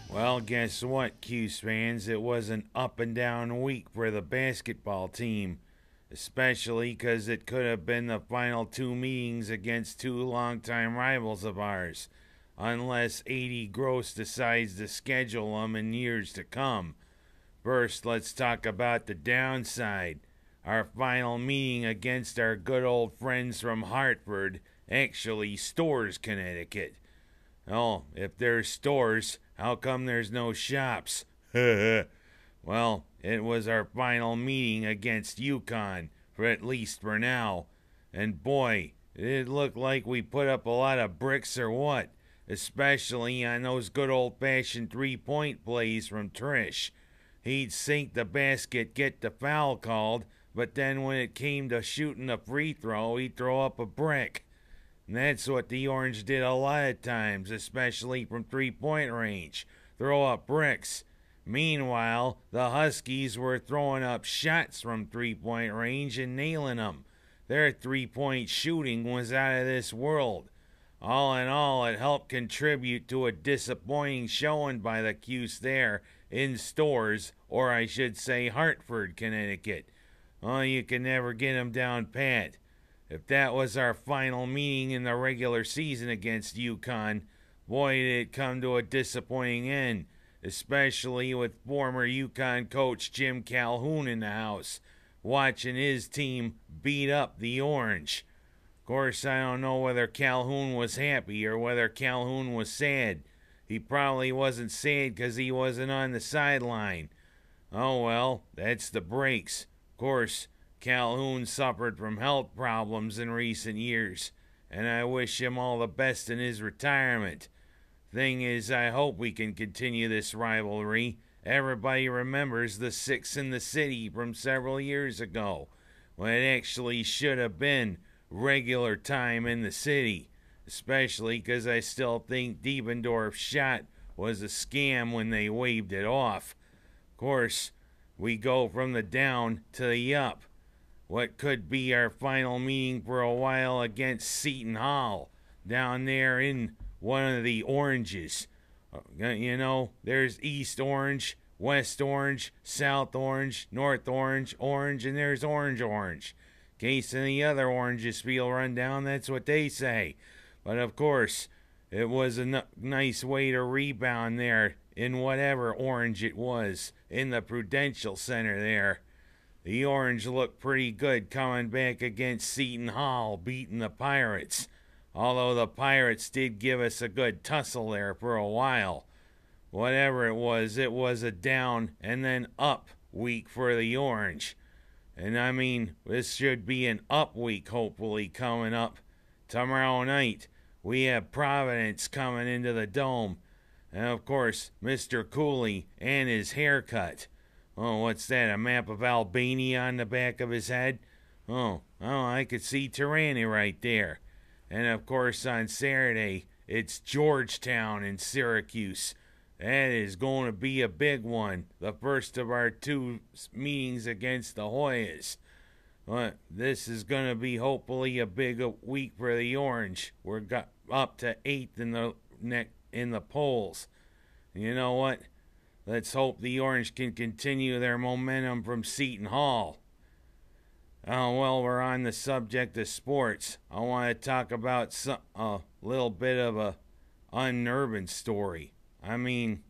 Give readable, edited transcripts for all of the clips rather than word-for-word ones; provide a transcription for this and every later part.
Well, guess what, Cuse fans? It was an up and down week for the basketball team, especially because it could have been the final two meetings against two longtime rivals of ours, unless 80 Gross decides to schedule them in years to come. First, let's talk about the downside. Our final meeting against our good old friends from Hartford, actually Stores, Connecticut. Oh, if there's stores, how come there's no shops? Well, it was our final meeting against Yukon, at least for now. And boy, it looked like we put up a lot of bricks or what, especially on those good old-fashioned three-point plays from Trish. He'd sink the basket, get the foul called, but then when it came to shooting a free throw, he'd throw up a brick. And that's what the Orange did a lot of times, especially from three-point range. Throw up bricks. Meanwhile, the Huskies were throwing up shots from three-point range and nailing them. Their three-point shooting was out of this world. All in all, it helped contribute to a disappointing showing by the Cuse there in Stores, or I should say Hartford, Connecticut. Oh, you can never get them down pat. If that was our final meeting in the regular season against Yukon, boy, did it come to a disappointing end, especially with former Yukon coach Jim Calhoun in the house, watching his team beat up the Orange. Of course, I don't know whether Calhoun was happy or whether Calhoun was sad. He probably wasn't sad because he wasn't on the sideline. Oh well, that's the breaks. Of course, Calhoun suffered from health problems in recent years, and I wish him all the best in his retirement. Thing is, I hope we can continue this rivalry. Everybody remembers the Six in the City from several years ago, when it actually should have been regular time in the city, especially because I still think Diebendorf's shot was a scam when they waved it off. Of course, we go from the down to the up. What could be our final meeting for a while against Seton Hall down there in one of the Oranges. You know, there's East Orange, West Orange, South Orange, North Orange, Orange, and there's Orange Orange. In case any other oranges feel run down, that's what they say. But of course, it was a nice way to rebound there in whatever orange it was in the Prudential Center there. The Orange looked pretty good coming back against Seton Hall, beating the Pirates. Although the Pirates did give us a good tussle there for a while. Whatever it was a down and then up week for the Orange. And I mean, this should be an up week hopefully coming up. Tomorrow night, we have Providence coming into the Dome. And of course, Mr. Cooley and his haircut. Oh, what's that, a map of Albania on the back of his head? Oh, I could see Tyranny right there. And of course, on Saturday, it's Georgetown and Syracuse. That is going to be a big one. The first of our two meetings against the Hoyas. But this is going to be hopefully a big week for the Orange. We're up to 8th in the polls. You know what? Let's hope the Orange can continue their momentum from Seton Hall. Oh, well, we're on the subject of sports. I want to talk about a little bit of a unnerving story. I mean,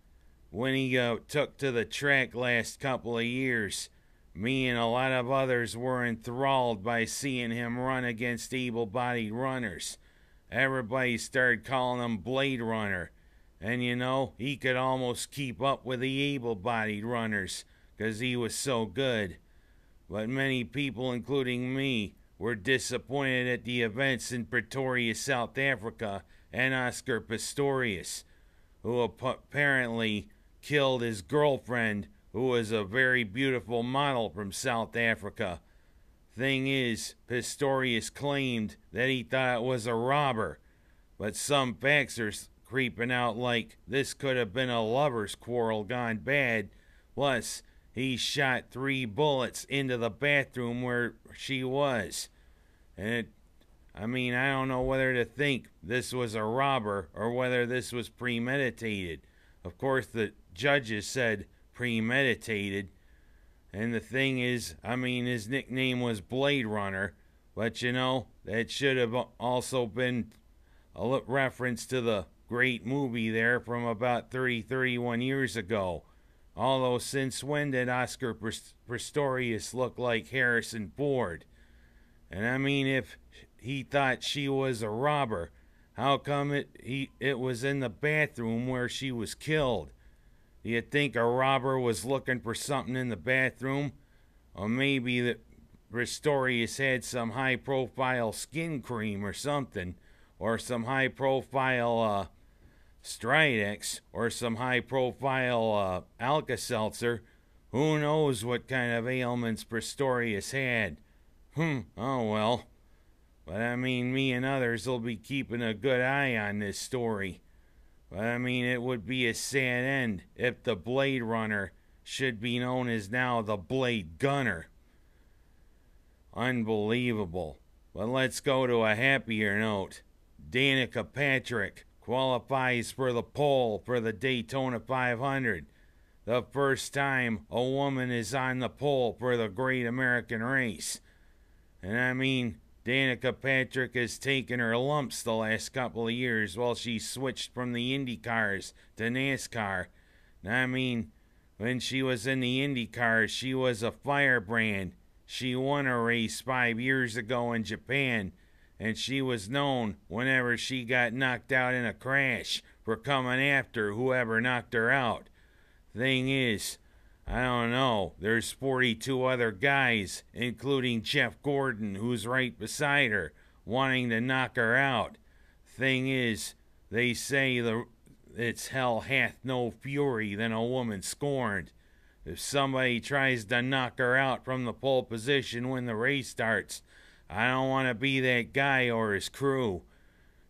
when he took to the track last couple of years, me and a lot of others were enthralled by seeing him run against able-bodied runners. Everybody started calling him Blade Runner. And you know, he could almost keep up with the able-bodied runners because he was so good. But many people, including me, were disappointed at the events in Pretoria, South Africa, and Oscar Pistorius, who apparently killed his girlfriend, who was a very beautiful model from South Africa. Thing is, Pistorius claimed that he thought it was a robber, but some facts are creeping out like this could have been a lover's quarrel gone bad. Plus, he shot 3 bullets into the bathroom where she was. And I don't know whether to think this was a robber or whether this was premeditated. Of course, the judges said premeditated. And the thing is, his nickname was Blade Runner. But that should have also been a reference to the great movie there from about 31 years ago. Although, since when did Oscar Pistorius look like Harrison Ford? And if he thought she was a robber, how come it was in the bathroom where she was killed? Do you think a robber was looking for something in the bathroom? Or maybe that Pistorius had some high-profile skin cream or something, or some high-profile Stridex, or some high-profile Alka-Seltzer. Who knows what kind of ailments Pistorius had? Oh well. But me and others will be keeping a good eye on this story. But it would be a sad end if the Blade Runner should be known as now the Blade Gunner. Unbelievable. But let's go to a happier note. Danica Patrick qualifies for the pole for the Daytona 500. The first time a woman is on the pole for the great American race. And Danica Patrick has taken her lumps the last couple of years while she switched from the Indy cars to NASCAR. When she was in the Indy cars, she was a firebrand. She won a race 5 years ago in Japan, and she was known whenever she got knocked out in a crash for coming after whoever knocked her out. Thing is, I don't know, there's 42 other guys, including Jeff Gordon, who's right beside her, wanting to knock her out. Thing is, they say it's hell hath no fury than a woman scorned. If somebody tries to knock her out from the pole position when the race starts, I don't want to be that guy or his crew.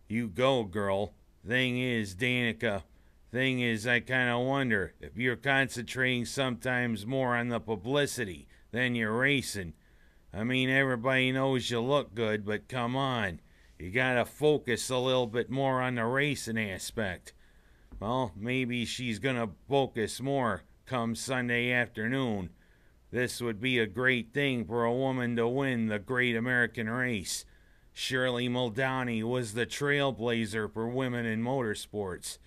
You go, girl. Thing is, Danica, I kind of wonder if you're concentrating sometimes more on the publicity than you're racing. Everybody knows you look good, but come on. You gotta focus a little bit more on the racing aspect. Well, maybe she's gonna focus more come Sunday afternoon. This would be a great thing for a woman to win the great American race. Shirley Muldowney was the trailblazer for women in motorsports.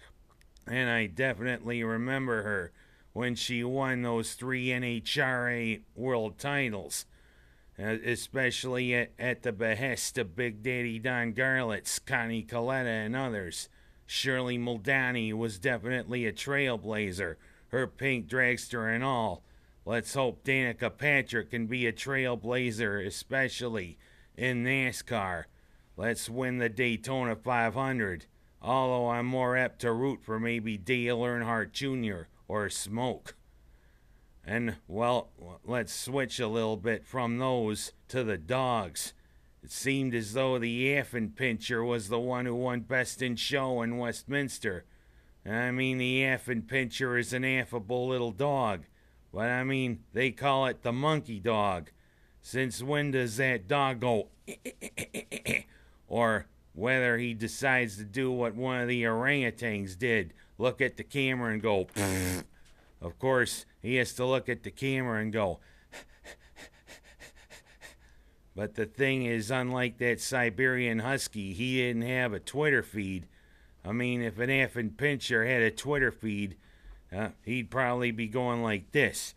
And I definitely remember her when she won those 3 NHRA world titles. Especially at the behest of Big Daddy Don Garlits, Connie Coletta, and others. Shirley Muldowney was definitely a trailblazer, her pink dragster and all. Let's hope Danica Patrick can be a trailblazer, especially in NASCAR. Let's win the Daytona 500. Although I'm more apt to root for maybe Dale Earnhardt Jr. or Smoke. And, well, let's switch a little bit from those to the dogs. It seemed as though the Affenpinscher was the one who won Best in Show in Westminster. The Affenpinscher is an affable little dog. But, they call it the monkey dog. Since when does that dog go or whether he decides to do what one of the orangutans did, look at the camera and go Of course, he has to look at the camera and go But the thing is, unlike that Siberian Husky, he didn't have a Twitter feed. If an Affenpinscher had a Twitter feed, he'd probably be going like this.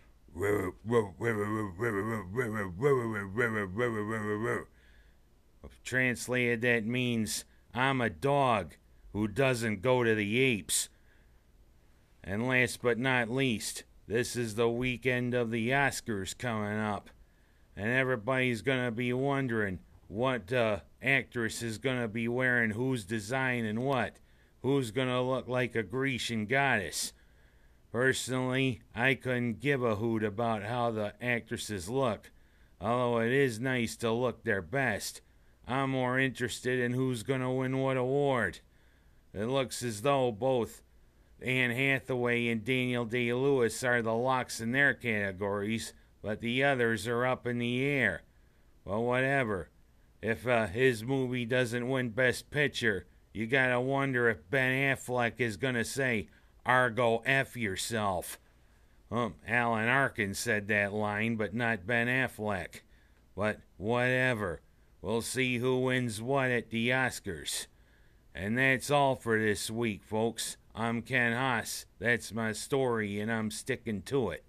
Translated, that means, I'm a dog who doesn't go to the apes. And last but not least, this is the weekend of the Oscars coming up. And everybody's going to be wondering what actress is going to be wearing whose design and what. Who's going to look like a Grecian goddess. Personally, I couldn't give a hoot about how the actresses look. Although it is nice to look their best. I'm more interested in who's going to win what award. It looks as though both Anne Hathaway and Daniel Day-Lewis are the locks in their categories, but the others are up in the air. Well, whatever. If his movie doesn't win Best Picture, you gotta wonder if Ben Affleck is gonna say, "Argo, F yourself." Alan Arkin said that line, but not Ben Affleck. But whatever. We'll see who wins what at the Oscars. And that's all for this week, folks. I'm Ken Haas. That's my story, and I'm sticking to it.